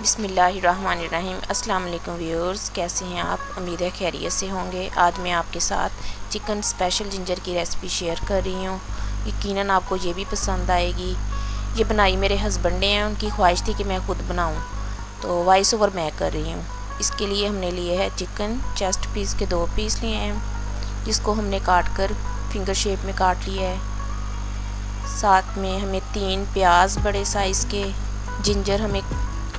बिस्मिल्लाहिर्रहमानिर्रहीम। अस्सलाम वालेकुम व्यूअर्स, कैसे हैं आप? उम्मीद है खैरियत से होंगे। आज मैं आपके साथ चिकन स्पेशल जिंजर की रेसिपी शेयर कर रही हूँ। यकीनन आपको ये भी पसंद आएगी। ये बनाई मेरे हस्बैंड ने है, उनकी ख्वाहिश थी कि मैं खुद बनाऊँ, तो वॉइस ओवर मैं कर रही हूँ। इसके लिए हमने लिए है चिकन, चेस्ट पीस के 2 पीस लिए हैं, जिसको हमने काट कर फिंगर शेप में काट लिया है। साथ में हमें 3 प्याज बड़े साइज़ के, जिंजर हमें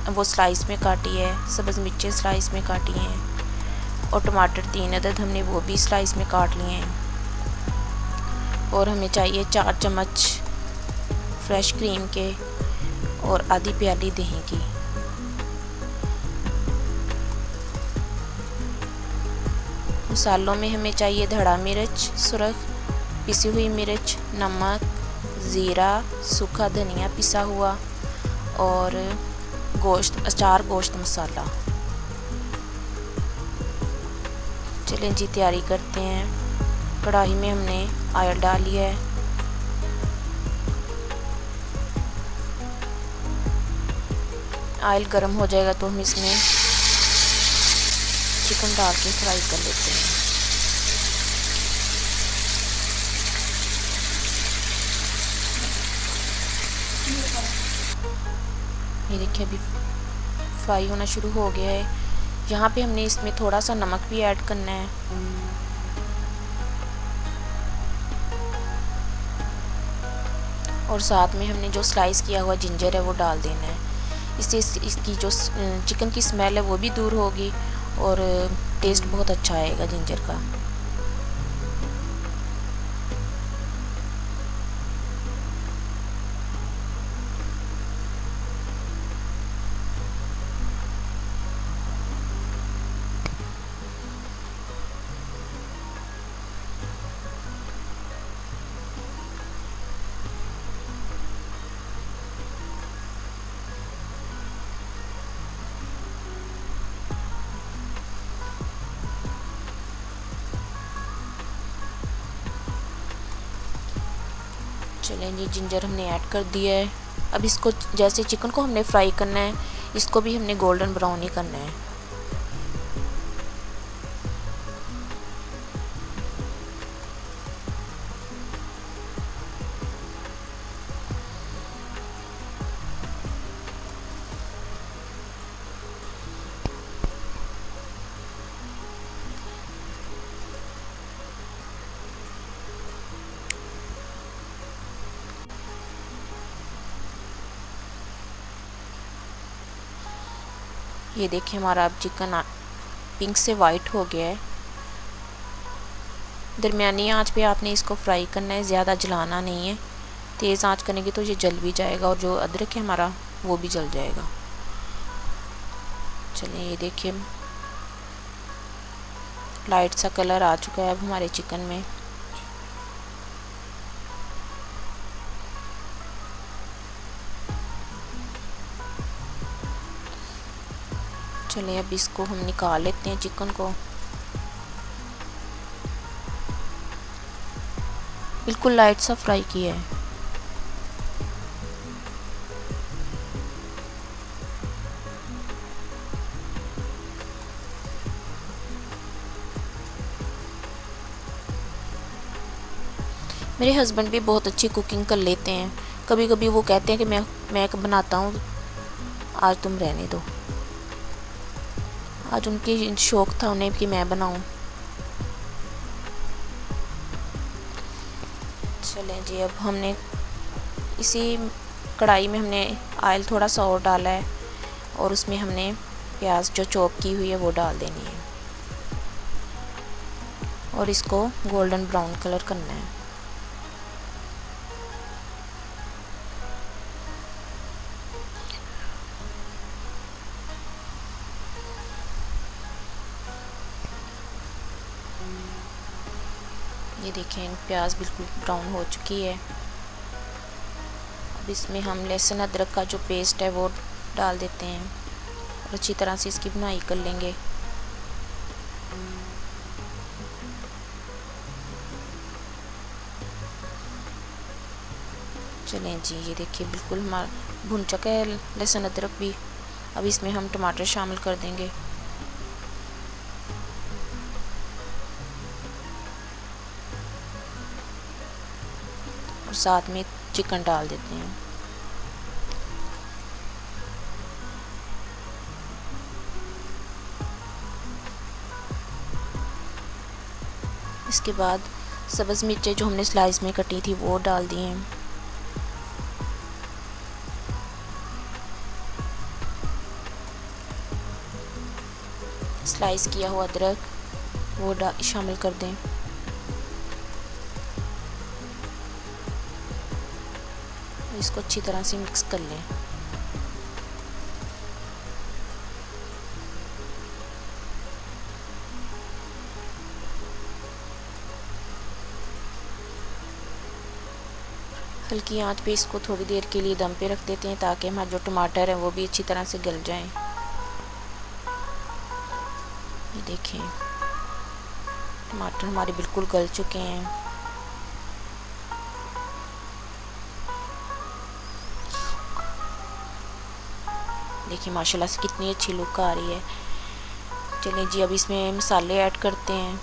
वो स्लाइस में काटी है, सब्ज़ मिर्चें स्लाइस में काटी हैं, और टमाटर 3 अदद हमने वो भी स्लाइस में काट लिए हैं। और हमें चाहिए 4 चम्मच फ्रेश क्रीम के और आधी प्याली दही की। मसालों में हमें चाहिए धड़ा मिर्च सुरख, पिसी हुई मिर्च, नमक, ज़ीरा, सूखा धनिया पिसा हुआ, और गोश्त, अचार गोश्त मसाला। चलें जी तैयारी करते हैं। कढ़ाई में हमने ऑयल डाल लिया है। ऑयल गर्म हो जाएगा तो हम इसमें चिकन डाल के फ्राई कर लेते हैं। ये देखिए अभी फ्राई होना शुरू हो गया है। यहाँ पे हमने इसमें थोड़ा सा नमक भी ऐड करना है। और साथ में हमने जो स्लाइस किया हुआ जिंजर है वो डाल देना है। इससे इसकी जो चिकन की स्मेल है वो भी दूर होगी और टेस्ट बहुत अच्छा आएगा जिंजर का। चलें जी, जिंजर हमने ऐड कर दिया है। अब इसको, जैसे चिकन को हमने फ्राई करना है, इसको भी हमने गोल्डन ब्राउन ही करना है। ये देखिए हमारा अब चिकन पिंक से वाइट हो गया है। दरमियानी आंच पे आपने इसको फ्राई करना है, ज़्यादा जलाना नहीं है। तेज़ आंच करेंगे तो ये जल भी जाएगा और जो अदरक है हमारा वो भी जल जाएगा। चलिए ये देखिए लाइट सा कलर आ चुका है अब हमारे चिकन में। चलिए अब इसको हम निकाल लेते हैं चिकन को। बिल्कुल लाइट सा फ्राई किया है। मेरे हस्बैंड भी बहुत अच्छी कुकिंग कर लेते हैं। कभी कभी वो कहते हैं कि मैं बनाता हूँ, आज तुम रहने दो। आज उनकी शौक था उन्हें कि मैं बनाऊं। चलें जी, अब हमने इसी कढ़ाई में हमने ऑयल थोड़ा सा और डाला है और उसमें हमने प्याज जो चॉप की हुई है वो डाल देनी है और इसको गोल्डन ब्राउन कलर करना है। ये देखें प्याज बिल्कुल ब्राउन हो चुकी है। अब इसमें हम लहसुन अदरक का जो पेस्ट है वो डाल देते हैं और अच्छी तरह से इसकी भुनाई कर लेंगे। चलें जी, ये देखिए बिल्कुल हमारा भुन चुका है लहसुन अदरक भी। अब इसमें हम टमाटर शामिल कर देंगे और साथ में चिकन डाल देते हैं। इसके बाद सब्ज़ मिर्चें जो हमने स्लाइस में कटी थी वो डाल दी हैं। स्लाइस किया हुआ अदरक वो शामिल कर दें। इसको अच्छी तरह से मिक्स कर लें। हल्की आंच पे इसको थोड़ी देर के लिए दम पे रख देते हैं ताकि हमारे जो टमाटर है वो भी अच्छी तरह से गल जाएं। ये देखें टमाटर हमारे बिल्कुल गल चुके हैं। देखिए माशाल्लाह से कितनी अच्छी लुक आ रही है। चलिए जी अब इसमें मसाले ऐड करते हैं।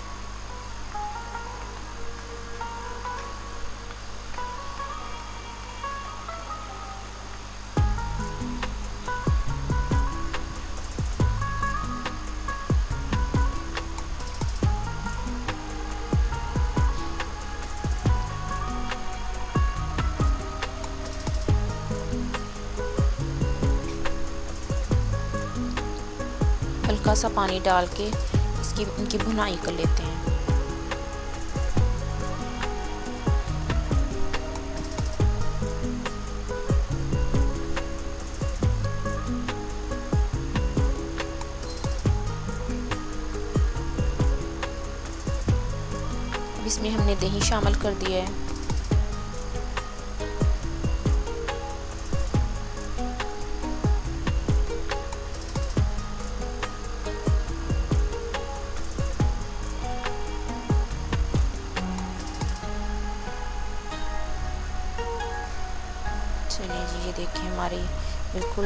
हल्का सा पानी डाल के इनकी भुनाई कर लेते हैं। अब इसमें हमने दही शामिल कर दिया है। चलिए जी ये देखिए हमारी बिल्कुल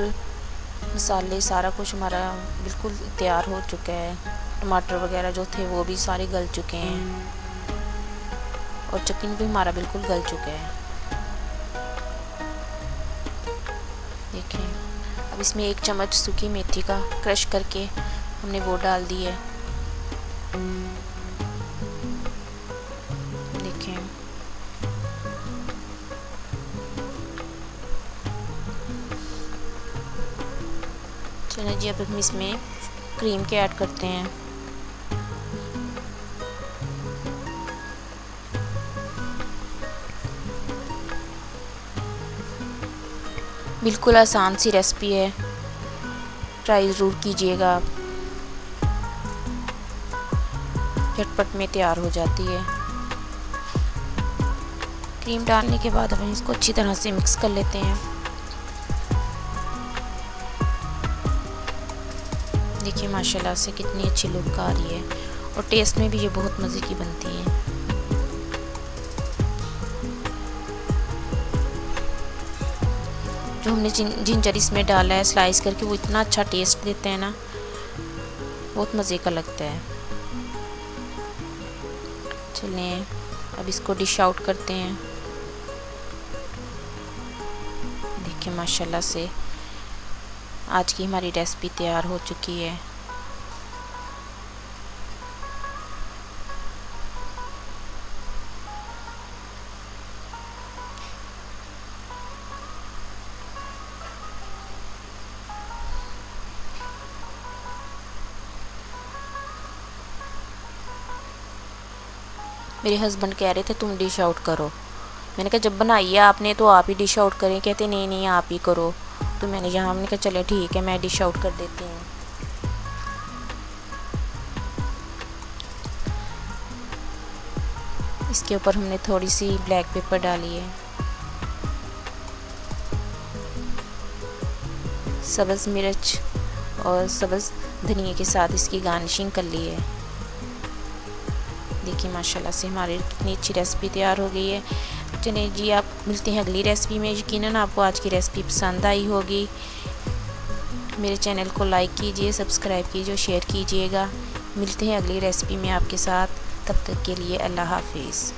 मसाले सारा कुछ हमारा बिल्कुल तैयार हो चुका है। टमाटर वगैरह जो थे वो भी सारे गल चुके हैं और चिकन भी हमारा बिल्कुल गल चुका है। देखें अब इसमें 1 चम्मच सूखी मेथी का क्रश करके हमने वो डाल दी है। देखें चलिए जी अब हम इसमें क्रीम के ऐड करते हैं। बिल्कुल आसान सी रेसिपी है, ट्राई ज़रूर कीजिएगा आप। झटपट में तैयार हो जाती है। क्रीम डालने के बाद हम इसको अच्छी तरह से मिक्स कर लेते हैं। देखिए माशाल्लाह से कितनी अच्छी लुक आ रही है और टेस्ट में भी ये बहुत मज़े की बनती है। जो हमने जिंजर इसमें डाला है स्लाइस करके वो इतना अच्छा टेस्ट देते हैं ना, बहुत मज़े का लगता है। चलिए अब इसको डिश आउट करते हैं। देखिए माशाल्लाह से आज की हमारी रेसिपी तैयार हो चुकी है। मेरे हस्बैंड कह रहे थे तुम डिश आउट करो। मैंने कहा जब बनाई है आपने तो आप ही डिश आउट करें। कहते नहीं नहीं आप ही करो। तो मैंने कहा चले ठीक है मैं डिश आउट कर देती हूँ। इसके ऊपर हमने थोड़ी सी ब्लैक पेपर डाली है, सब्ज़ मिर्च और सब्ज़ धनिया के साथ इसकी गार्निशिंग कर ली है। देखिए माशाल्लाह से हमारी कितनी अच्छी रेसिपी तैयार हो गई है। चलिए जी आप मिलते हैं अगली रेसिपी में। यकीनन आपको आज की रेसिपी पसंद आई होगी। मेरे चैनल को लाइक कीजिए, सब्सक्राइब कीजिए और शेयर कीजिएगा। मिलते हैं अगली रेसिपी में आपके साथ, तब तक के लिए अल्लाह हाफिज़।